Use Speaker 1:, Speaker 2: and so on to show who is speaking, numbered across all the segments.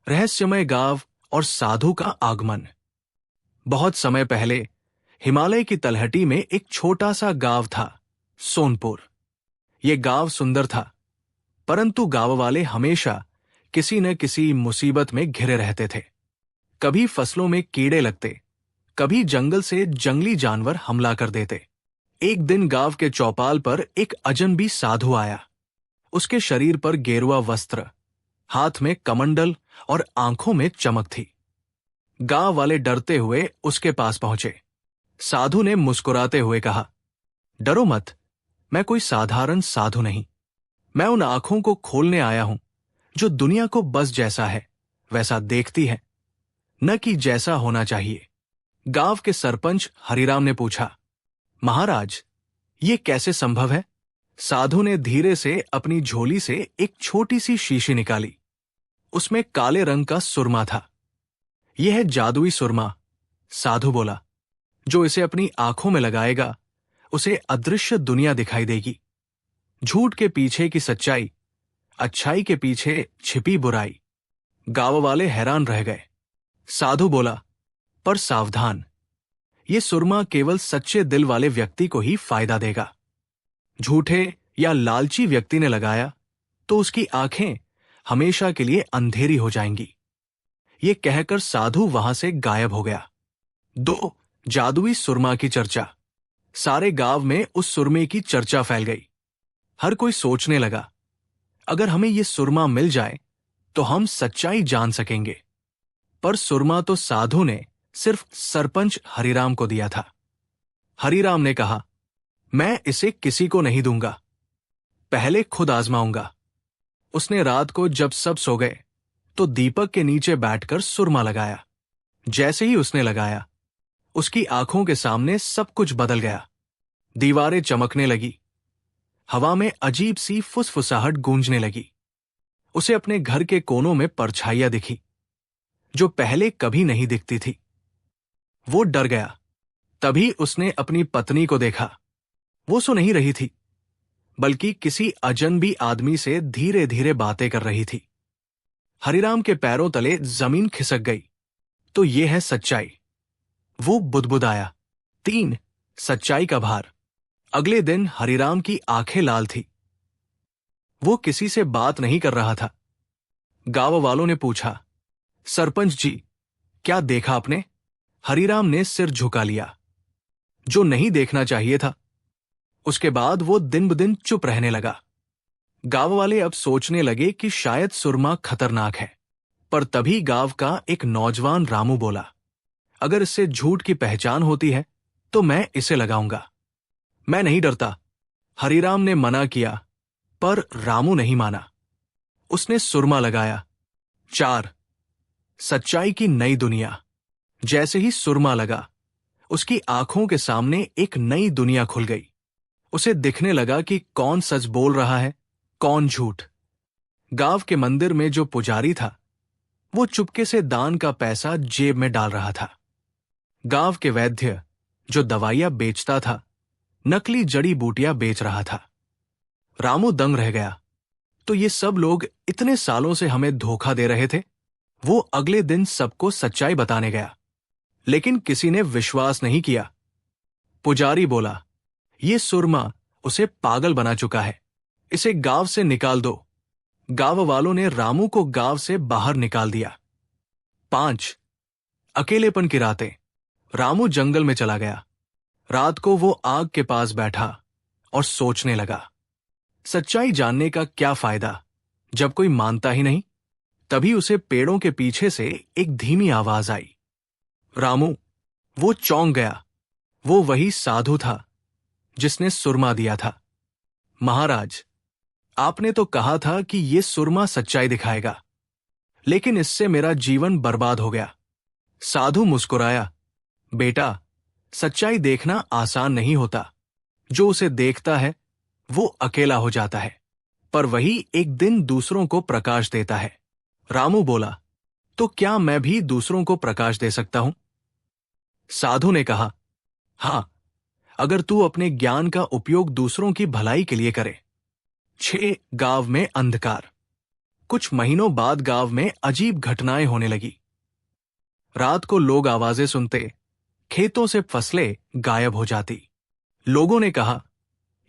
Speaker 1: रहस्यमय गांव और साधु का आगमन। बहुत समय पहले हिमालय की तलहटी में एक छोटा सा गांव था, सोनपुर। ये गांव सुंदर था, परंतु गांव वाले हमेशा किसी न किसी मुसीबत में घिरे रहते थे। कभी फसलों में कीड़े लगते, कभी जंगल से जंगली जानवर हमला कर देते। एक दिन गांव के चौपाल पर एक अजनबी साधु आया। उसके शरीर पर गेरुआ वस्त्र, हाथ में कमंडल और आंखों में चमक थी। गांव वाले डरते हुए उसके पास पहुंचे। साधु ने मुस्कुराते हुए कहा, डरो मत, मैं कोई साधारण साधु नहीं। मैं उन आंखों को खोलने आया हूं जो दुनिया को बस जैसा है वैसा देखती है, न कि जैसा होना चाहिए। गांव के सरपंच हरिराम ने पूछा, महाराज, ये कैसे संभव है? साधु ने धीरे से अपनी झोली से एक छोटी सी शीशी निकाली। उसमें काले रंग का सुरमा था। यह है जादुई सुरमा, साधु बोला। जो इसे अपनी आंखों में लगाएगा उसे अदृश्य दुनिया दिखाई देगी। झूठ के पीछे की सच्चाई, अच्छाई के पीछे छिपी बुराई। गांव वाले हैरान रह गए। साधु बोला, पर सावधान, ये सुरमा केवल सच्चे दिल वाले व्यक्ति को ही फायदा देगा। झूठे या लालची व्यक्ति ने लगाया तो उसकी आंखें हमेशा के लिए अंधेरी हो जाएंगी। ये कहकर साधु वहां से गायब हो गया। 2. जादुई सुरमा की चर्चा। सारे गांव में उस सुरमे की चर्चा फैल गई। हर कोई सोचने लगा, अगर हमें ये सुरमा मिल जाए तो हम सच्चाई जान सकेंगे। पर सुरमा तो साधु ने सिर्फ सरपंच हरिराम को दिया था। हरिराम ने कहा, मैं इसे किसी को नहीं दूंगा, पहले खुद आजमाऊंगा। उसने रात को जब सब सो गए तो दीपक के नीचे बैठकर सुरमा लगाया। जैसे ही उसने लगाया, उसकी आंखों के सामने सब कुछ बदल गया। दीवारें चमकने लगी, हवा में अजीब सी फुसफुसाहट गूंजने लगी। उसे अपने घर के कोनों में परछाइयां दिखी, जो पहले कभी नहीं दिखती थी। वो डर गया। तभी उसने अपनी पत्नी को देखा। वो सो नहीं रही थी, बल्कि किसी अजनबी आदमी से धीरे धीरे बातें कर रही थी। हरिराम के पैरों तले जमीन खिसक गई। तो ये है सच्चाई। वो बुदबुदाया। 3. सच्चाई का भार। अगले दिन हरिराम की आंखें लाल थी। वो किसी से बात नहीं कर रहा था। गांव वालों ने पूछा, सरपंच जी, क्या देखा आपने? हरिराम ने सिर झुका लिया, जो नहीं देखना चाहिए था। उसके बाद वो दिन ब दिन चुप रहने लगा। गांव वाले अब सोचने लगे कि शायद सुरमा खतरनाक है। पर तभी गांव का एक नौजवान रामू बोला, अगर इससे झूठ की पहचान होती है तो मैं इसे लगाऊंगा। मैं नहीं डरता। हरिराम ने मना किया, पर रामू नहीं माना। उसने सुरमा लगाया। 4. सच्चाई की नई दुनिया। जैसे ही सुरमा लगा, उसकी आंखों के सामने एक नई दुनिया खुल गई। उसे दिखने लगा कि कौन सच बोल रहा है, कौन झूठ। गांव के मंदिर में जो पुजारी था, वो चुपके से दान का पैसा जेब में डाल रहा था। गांव के वैद्य जो दवाइयां बेचता था, नकली जड़ी बूटियां बेच रहा था। रामू दंग रह गया। तो ये सब लोग इतने सालों से हमें धोखा दे रहे थे? वो अगले दिन सबको सच्चाई बताने गया, लेकिन किसी ने विश्वास नहीं किया। पुजारी बोला, ये सुरमा उसे पागल बना चुका है, इसे गांव से निकाल दो। गांव वालों ने रामू को गांव से बाहर निकाल दिया। 5. अकेलेपन की रातें। रामू जंगल में चला गया। रात को वो आग के पास बैठा और सोचने लगा, सच्चाई जानने का क्या फायदा जब कोई मानता ही नहीं। तभी उसे पेड़ों के पीछे से एक धीमी आवाज आई। रामू। वो चौंक गया। वो वही साधु था जिसने सुरमा दिया था। महाराज, आपने तो कहा था कि ये सुरमा सच्चाई दिखाएगा, लेकिन इससे मेरा जीवन बर्बाद हो गया। साधु मुस्कुराया। बेटा, सच्चाई देखना आसान नहीं होता। जो उसे देखता है वो अकेला हो जाता है, पर वही एक दिन दूसरों को प्रकाश देता है। रामू बोला, तो क्या मैं भी दूसरों को प्रकाश दे सकता हूं? साधु ने कहा, हां, अगर तू अपने ज्ञान का उपयोग दूसरों की भलाई के लिए करे। 6. गांव में अंधकार। कुछ महीनों बाद गांव में अजीब घटनाएं होने लगी। रात को लोग आवाजें सुनते, खेतों से फसलें गायब हो जाती। लोगों ने कहा,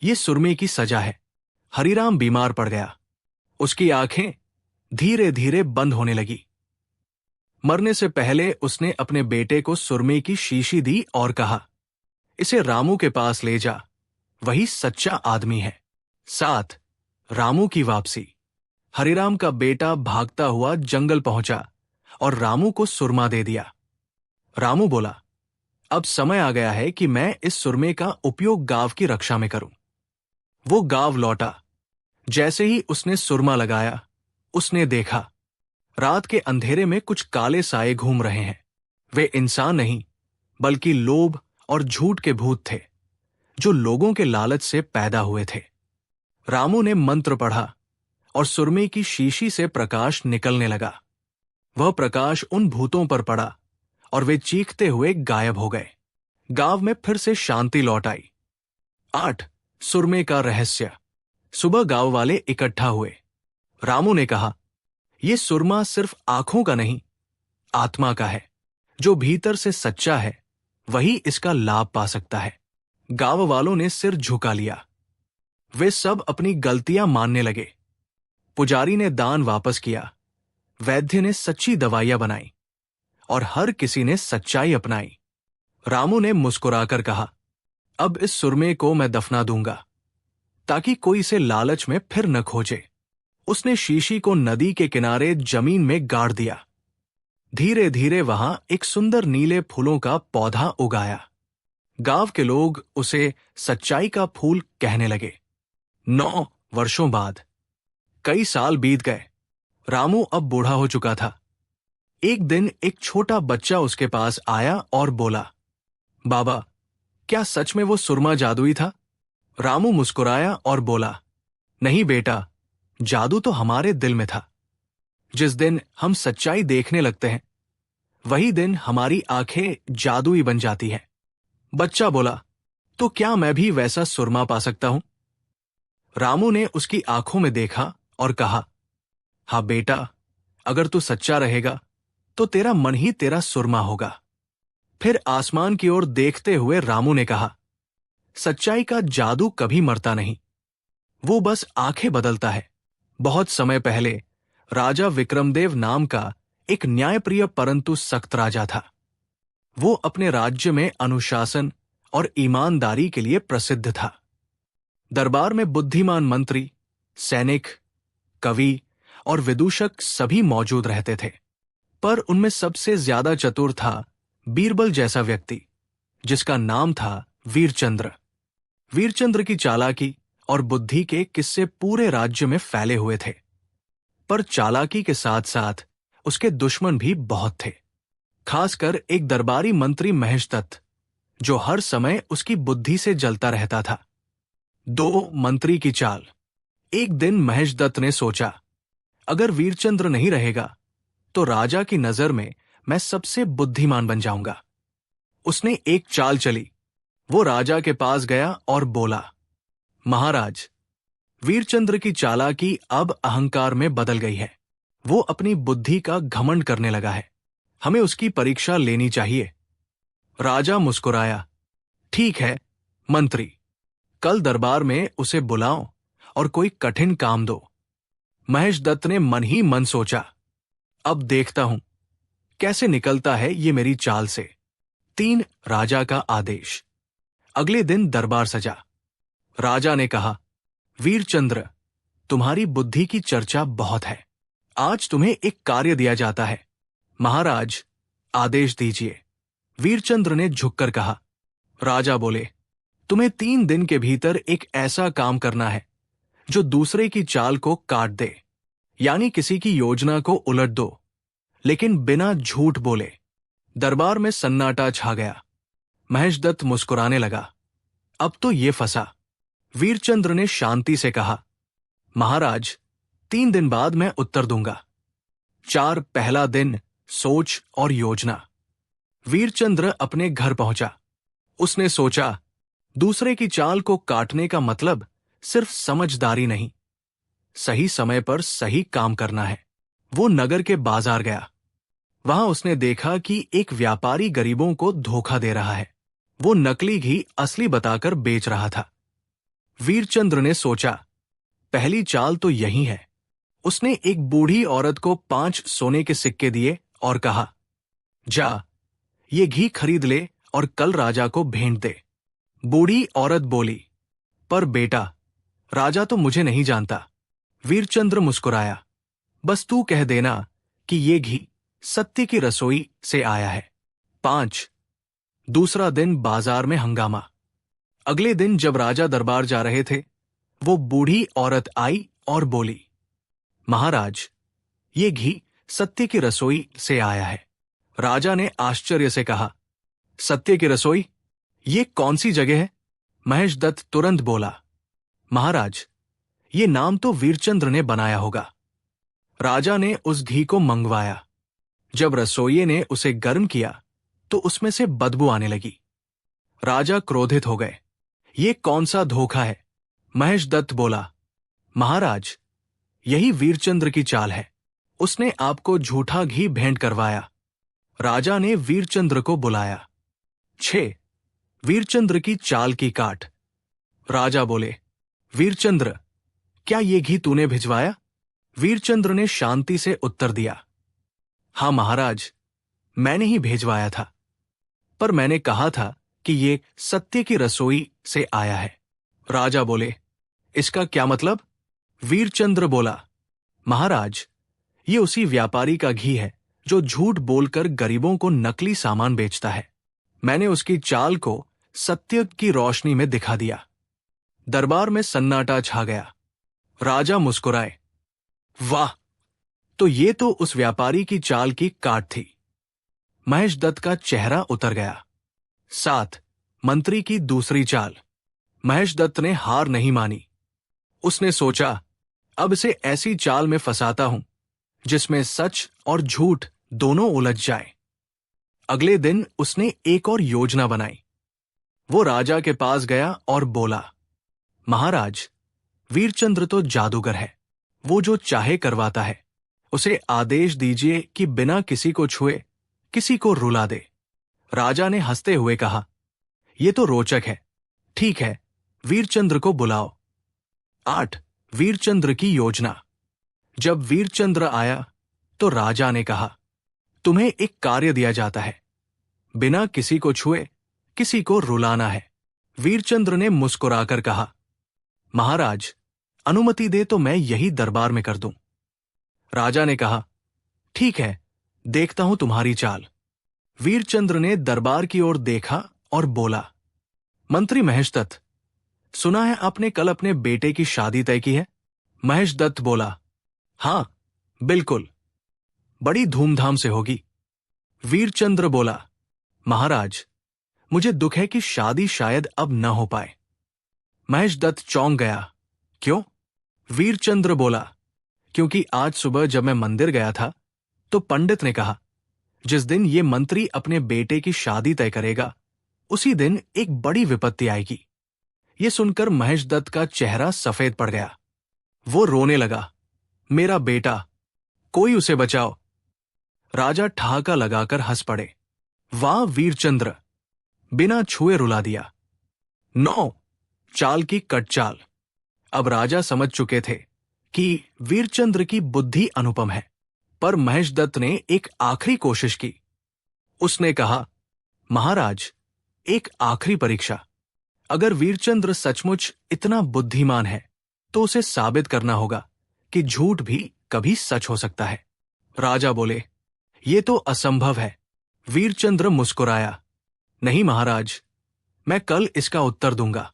Speaker 1: यह सुरमे की सजा है। हरिराम बीमार पड़ गया। उसकी आंखें धीरे धीरे बंद होने लगी। मरने से पहले उसने अपने बेटे को सुरमे की शीशी दी और कहा, इसे रामू के पास ले जा, वही सच्चा आदमी है। 7 रामू की वापसी। हरिराम का बेटा भागता हुआ जंगल पहुंचा और रामू को सुरमा दे दिया। रामू बोला, अब समय आ गया है कि मैं इस सुरमे का उपयोग गांव की रक्षा में करूं। वो गांव लौटा। जैसे ही उसने सुरमा लगाया, उसने देखा रात के अंधेरे में कुछ काले साए घूम रहे हैं। वे इंसान नहीं, बल्कि लोभ और झूठ के भूत थे, जो लोगों के लालच से पैदा हुए थे। रामू ने मंत्र पढ़ा और सुरमे की शीशी से प्रकाश निकलने लगा। वह प्रकाश उन भूतों पर पड़ा और वे चीखते हुए गायब हो गए। गांव में फिर से शांति लौट आई। 8 सुरमे का रहस्य। सुबह गांव वाले इकट्ठा हुए। रामू ने कहा, यह सुरमा सिर्फ आंखों का नहीं, आत्मा का है। जो भीतर से सच्चा है, वही इसका लाभ पा सकता है। गांव वालों ने सिर झुका लिया। वे सब अपनी गलतियां मानने लगे। पुजारी ने दान वापस किया, वैद्य ने सच्ची दवाइयां बनाई और हर किसी ने सच्चाई अपनाई। रामू ने मुस्कुराकर कहा, अब इस सुरमे को मैं दफना दूंगा, ताकि कोई इसे लालच में फिर न खोजे। उसने शीशी को नदी के किनारे जमीन में गाड़ दिया। धीरे धीरे वहां एक सुंदर नीले फूलों का पौधा उगाया। गांव के लोग उसे सच्चाई का फूल कहने लगे। 9 वर्षों बाद, कई साल बीत गए। रामू अब बूढ़ा हो चुका था। एक दिन एक छोटा बच्चा उसके पास आया और बोला, बाबा, क्या सच में वो सुरमा जादुई था? रामू मुस्कुराया और बोला, नहीं बेटा, जादू तो हमारे दिल में था। जिस दिन हम सच्चाई देखने लगते हैं, वही दिन हमारी आंखें जादुई बन जाती हैं। बच्चा बोला, तो क्या मैं भी वैसा सुरमा पा सकता हूं? रामू ने उसकी आंखों में देखा और कहा, हाँ बेटा, अगर तू सच्चा रहेगा तो तेरा मन ही तेरा सुरमा होगा। फिर आसमान की ओर देखते हुए रामू ने कहा, सच्चाई का जादू कभी मरता नहीं, वो बस आंखें बदलता है। बहुत समय पहले राजा विक्रमदेव नाम का एक न्यायप्रिय परंतु सख्त राजा था। वो अपने राज्य में अनुशासन और ईमानदारी के लिए प्रसिद्ध था। दरबार में बुद्धिमान मंत्री, सैनिक, कवि और विदूषक सभी मौजूद रहते थे। पर उनमें सबसे ज्यादा चतुर था बीरबल जैसा व्यक्ति, जिसका नाम था वीरचंद्र। वीरचंद्र की चालाकी और बुद्धि के किस्से पूरे राज्य में फैले हुए थे। पर चालाकी के साथ साथ उसके दुश्मन भी बहुत थे, खासकर एक दरबारी मंत्री महेशदत्त, जो हर समय उसकी बुद्धि से जलता रहता था। 2 मंत्री की चाल। एक दिन महेशदत्त ने सोचा, अगर वीरचंद्र नहीं रहेगा तो राजा की नजर में मैं सबसे बुद्धिमान बन जाऊंगा। उसने एक चाल चली। वो राजा के पास गया और बोला, महाराज, वीरचंद्र की चालाकी अब अहंकार में बदल गई है। वो अपनी बुद्धि का घमंड करने लगा है। हमें उसकी परीक्षा लेनी चाहिए। राजा मुस्कुराया, ठीक है मंत्री, कल दरबार में उसे बुलाओ और कोई कठिन काम दो। महेशदत्त ने मन ही मन सोचा, अब देखता हूं कैसे निकलता है ये मेरी चाल से। 3 राजा का आदेश। अगले दिन दरबार सजा। राजा ने कहा, वीरचंद्र, तुम्हारी बुद्धि की चर्चा बहुत है। आज तुम्हें एक कार्य दिया जाता है। महाराज, आदेश दीजिए। वीरचंद्र ने झुककर कहा। राजा बोले, तुम्हें 3 दिन के भीतर एक ऐसा काम करना है जो दूसरे की चाल को काट दे, यानी किसी की योजना को उलट दो, लेकिन बिना झूठ बोले। दरबार में सन्नाटा छा गया। महेशदत्त मुस्कुराने लगा। अब तो ये फंसा। वीरचंद्र ने शांति से कहा, महाराज, 3 दिन बाद मैं उत्तर दूंगा। 4 पहला दिन, सोच और योजना। वीरचंद्र अपने घर पहुंचा। उसने सोचा, दूसरे की चाल को काटने का मतलब सिर्फ समझदारी नहीं, सही समय पर सही काम करना है। वो नगर के बाजार गया। वहां उसने देखा कि एक व्यापारी गरीबों को धोखा दे रहा है। वो नकली घी असली बताकर बेच रहा था। वीरचंद्र ने सोचा, पहली चाल तो यही है। उसने एक बूढ़ी औरत को 5 सोने के सिक्के दिए और कहा, जा, ये घी खरीद ले और कल राजा को भेंट दे। बूढ़ी औरत बोली, पर बेटा, राजा तो मुझे नहीं जानता। वीरचंद्र मुस्कुराया, बस तू कह देना कि ये घी सत्य की रसोई से आया है। 5। दूसरा दिन बाजार में हंगामा। अगले दिन जब राजा दरबार जा रहे थे, वो बूढ़ी औरत आई और बोली, महाराज, ये घी सत्य की रसोई से आया है। राजा ने आश्चर्य से कहा, सत्य की रसोई? ये कौन सी जगह है? महेशदत्त तुरंत बोला, महाराज, ये नाम तो वीरचंद्र ने बनाया होगा। राजा ने उस घी को मंगवाया। जब रसोइये ने उसे गर्म किया तो उसमें से बदबू आने लगी। राजा क्रोधित हो गए। ये कौन सा धोखा है? महेशदत्त बोला, महाराज, यही वीरचंद्र की चाल है। उसने आपको झूठा घी भेंट करवाया। राजा ने वीरचंद्र को बुलाया। 6। वीरचंद्र की चाल की काट। राजा बोले, वीरचंद्र, क्या ये घी तूने भिजवाया? वीरचंद्र ने शांति से उत्तर दिया, हाँ महाराज, मैंने ही भेजवाया था, पर मैंने कहा था कि ये सत्य की रसोई से आया है। राजा बोले, इसका क्या मतलब? वीरचंद्र बोला, महाराज, ये उसी व्यापारी का घी है जो झूठ बोलकर गरीबों को नकली सामान बेचता है। मैंने उसकी चाल को सत्य की रोशनी में दिखा दिया। दरबार में सन्नाटा छा गया। राजा मुस्कुराए, वाह, तो ये तो उस व्यापारी की चाल की काट थी। महेशदत्त का चेहरा उतर गया। 7। मंत्री की दूसरी चाल। महेशदत्त ने हार नहीं मानी। उसने सोचा, अब इसे ऐसी चाल में फंसाता हूं जिसमें सच और झूठ दोनों उलझ जाए। अगले दिन उसने एक और योजना बनाई। वो राजा के पास गया और बोला, महाराज, वीरचंद्र तो जादूगर है। वो जो चाहे करवाता है। उसे आदेश दीजिए कि बिना किसी को छुए किसी को रुला दे। राजा ने हंसते हुए कहा, यह तो रोचक है। ठीक है, वीरचंद्र को बुलाओ। 8। वीरचंद्र की योजना। जब वीरचंद्र आया तो राजा ने कहा, तुम्हें एक कार्य दिया जाता है। बिना किसी को छुए किसी को रुलाना है। वीरचंद्र ने मुस्कुराकर कहा, महाराज, अनुमति दे तो मैं यही दरबार में कर दूं। राजा ने कहा, ठीक है, देखता हूं तुम्हारी चाल। वीरचंद्र ने दरबार की ओर देखा और बोला, मंत्री महेशदत्त, सुना है आपने कल अपने बेटे की शादी तय की है? महेशदत्त बोला, हां, बिल्कुल, बड़ी धूमधाम से होगी। वीरचंद्र बोला, महाराज, मुझे दुख है कि शादी शायद अब न हो पाए। महेशदत्त चौंक गया। क्यों? वीरचंद्र बोला, क्योंकि आज सुबह जब मैं मंदिर गया था तो पंडित ने कहा, जिस दिन ये मंत्री अपने बेटे की शादी तय करेगा उसी दिन एक बड़ी विपत्ति आएगी। ये सुनकर महेशदत्त का चेहरा सफेद पड़ गया। वो रोने लगा, मेरा बेटा, कोई उसे बचाओ। राजा ठहाका लगाकर हंस पड़े। वाह वीरचंद्र, बिना छुए रुला दिया। 9। चाल की कटचाल। अब राजा समझ चुके थे कि वीरचंद्र की बुद्धि अनुपम है, पर महेशदत्त ने एक आखिरी कोशिश की। उसने कहा, महाराज, एक आखिरी परीक्षा। अगर वीरचंद्र सचमुच इतना बुद्धिमान है तो उसे साबित करना होगा कि झूठ भी कभी सच हो सकता है। राजा बोले, ये तो असंभव है। वीरचंद्र मुस्कुराया, नहीं महाराज, मैं कल इसका उत्तर दूंगा।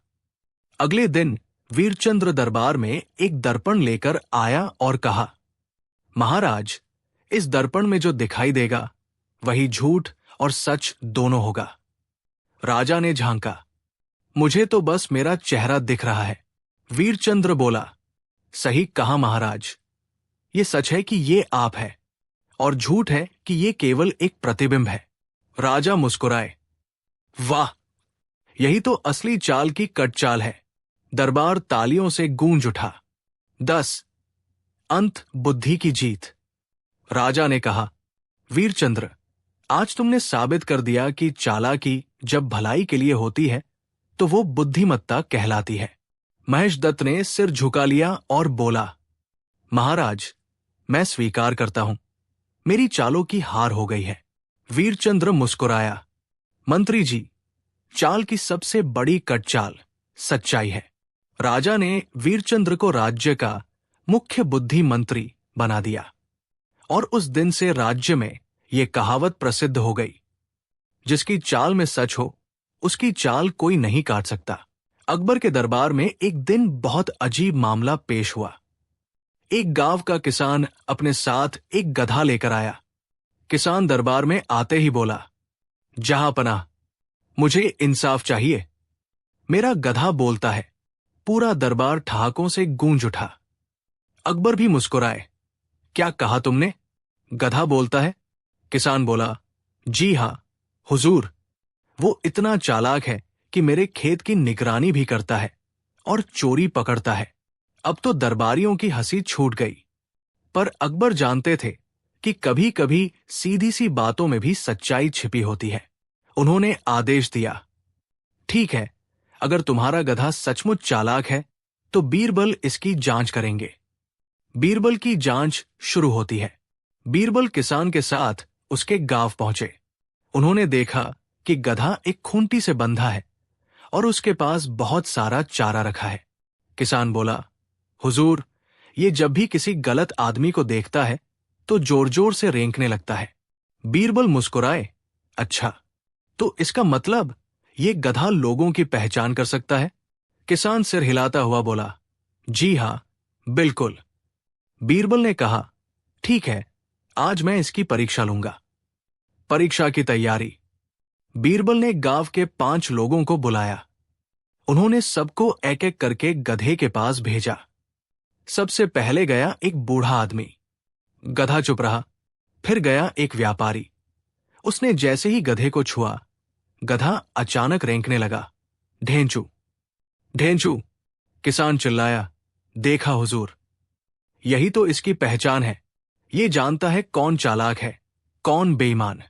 Speaker 1: अगले दिन वीरचंद्र दरबार में एक दर्पण लेकर आया और कहा, महाराज, इस दर्पण में जो दिखाई देगा वही झूठ और सच दोनों होगा। राजा ने झांका, मुझे तो बस मेरा चेहरा दिख रहा है। वीरचंद्र बोला, सही कहा महाराज, ये सच है कि ये आप है और झूठ है कि ये केवल एक प्रतिबिंब है। राजा मुस्कुराए, वाह, यही तो असली चाल की कट चाल है। दरबार तालियों से गूंज उठा। 10। अंत बुद्धि की जीत। राजा ने कहा, वीरचंद्र, आज तुमने साबित कर दिया कि चालाकी जब भलाई के लिए होती है तो वो बुद्धिमत्ता कहलाती है। महेशदत्त ने सिर झुका लिया और बोला, महाराज, मैं स्वीकार करता हूं, मेरी चालों की हार हो गई है। वीरचंद्र मुस्कुराया, मंत्री जी, चाल की सबसे बड़ी कटचाल सच्चाई है। राजा ने वीरचंद्र को राज्य का मुख्य बुद्धि मंत्री बना दिया और उस दिन से राज्य में ये कहावत प्रसिद्ध हो गई, जिसकी चाल में सच हो उसकी चाल कोई नहीं काट सकता। अकबर के दरबार में एक दिन बहुत अजीब मामला पेश हुआ। एक गांव का किसान अपने साथ एक गधा लेकर आया। किसान दरबार में आते ही बोला, जहांपनाह, मुझे इंसाफ चाहिए। मेरा गधा बोलता है। पूरा दरबार ठहाकों से गूंज उठा। अकबर भी मुस्कुराए। क्या कहा तुमने? गधा बोलता है। किसान बोला, जी हां हुजूर, वो इतना चालाक है कि मेरे खेत की निगरानी भी करता है और चोरी पकड़ता है। अब तो दरबारियों की हंसी छूट गई, पर अकबर जानते थे कि कभी कभी सीधी सी बातों में भी सच्चाई छिपी होती है। उन्होंने आदेश दिया, ठीक है, अगर तुम्हारा गधा सचमुच चालाक है तो बीरबल इसकी जांच करेंगे। बीरबल की जांच शुरू होती है। बीरबल किसान के साथ उसके गांव पहुंचे। उन्होंने देखा कि गधा एक खूंटी से बंधा है और उसके पास बहुत सारा चारा रखा है। किसान बोला, हुजूर, ये जब भी किसी गलत आदमी को देखता है तो जोर जोर से रेंकने लगता है। बीरबल मुस्कुराए, अच्छा, तो इसका मतलब ये गधा लोगों की पहचान कर सकता है? किसान सिर हिलाता हुआ बोला, जी हां, बिल्कुल। बीरबल ने कहा, ठीक है, आज मैं इसकी परीक्षा लूंगा। परीक्षा की तैयारी। बीरबल ने गांव के 5 लोगों को बुलाया। उन्होंने सबको एक एक करके गधे के पास भेजा। सबसे पहले गया एक बूढ़ा आदमी। गधा चुप रहा। फिर गया एक व्यापारी। उसने जैसे ही गधे को छुआ, गधा अचानक रेंकने लगा। ढेंचू, ढेंचू। किसान चिल्लाया, देखा हुजूर, यही तो इसकी पहचान है। ये जानता है कौन चालाक है, कौन बेईमान।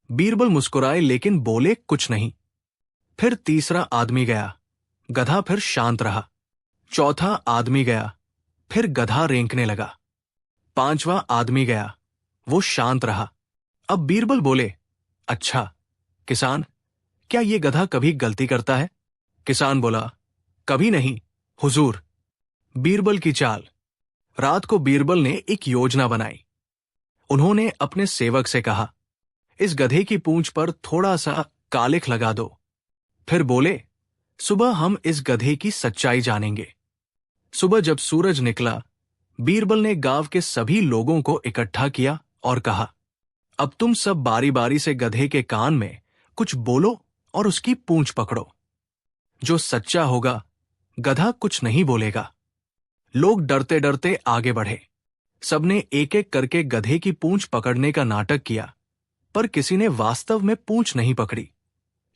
Speaker 1: बीरबल मुस्कुराए लेकिन बोले कुछ नहीं। फिर तीसरा आदमी गया। गधा फिर शांत रहा। चौथा आदमी गया। फिर गधा रेंकने लगा। 5वां आदमी गया। वो शांत रहा। अब बीरबल बोले, अच्छा किसान, क्या ये गधा कभी गलती करता है? किसान बोला, कभी नहीं हुजूर। बीरबल की चाल। रात को बीरबल ने एक योजना बनाई। उन्होंने अपने सेवक से कहा, इस गधे की पूंछ पर थोड़ा सा कालिख लगा दो। फिर बोले, सुबह हम इस गधे की सच्चाई जानेंगे। सुबह जब सूरज निकला, बीरबल ने गांव के सभी लोगों को इकट्ठा किया और कहा, अब तुम सब बारी बारी से गधे के कान में कुछ बोलो और उसकी पूंछ पकड़ो। जो सच्चा होगा, गधा कुछ नहीं बोलेगा। लोग डरते डरते आगे बढ़े। सबने एक एक करके गधे की पूंछ पकड़ने का नाटक किया, पर किसी ने वास्तव में पूंछ नहीं पकड़ी,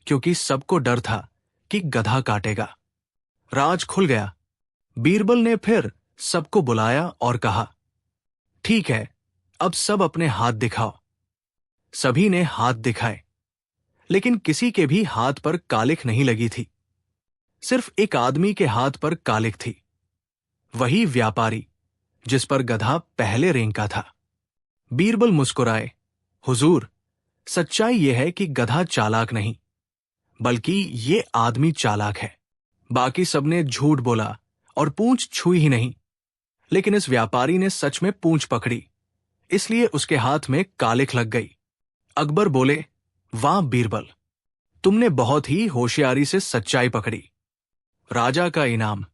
Speaker 1: क्योंकि सबको डर था कि गधा काटेगा। राज खुल गया। बीरबल ने फिर सबको बुलाया और कहा, ठीक है, अब सब अपने हाथ दिखाओ। सभी ने हाथ दिखाए, लेकिन किसी के भी हाथ पर कालिख नहीं लगी थी। सिर्फ एक आदमी के हाथ पर कालिख थी, वही व्यापारी जिस पर गधा पहले रेंका था। बीरबल मुस्कुराए, हुजूर, सच्चाई यह है कि गधा चालाक नहीं, बल्कि ये आदमी चालाक है। बाकी सबने झूठ बोला और पूंछ छुई ही नहीं, लेकिन इस व्यापारी ने सच में पूंछ पकड़ी, इसलिए उसके हाथ में कालिख लग गई। अकबर बोले, वाह बीरबल, तुमने बहुत ही होशियारी से सच्चाई पकड़ी। राजा का इनाम।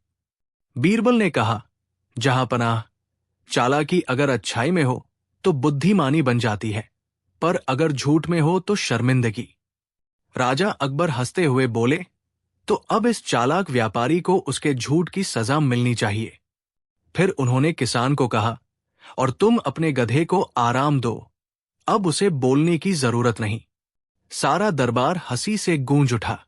Speaker 1: बीरबल ने कहा, जहांपनाह, चालाकी अगर अच्छाई में हो तो बुद्धिमानी बन जाती है, पर अगर झूठ में हो तो शर्मिंदगी। राजा अकबर हंसते हुए बोले, तो अब इस चालाक व्यापारी को उसके झूठ की सजा मिलनी चाहिए। फिर उन्होंने किसान को कहा, और तुम अपने गधे को आराम दो, अब उसे बोलने की जरूरत नहीं। सारा दरबार हंसी से गूंज उठा।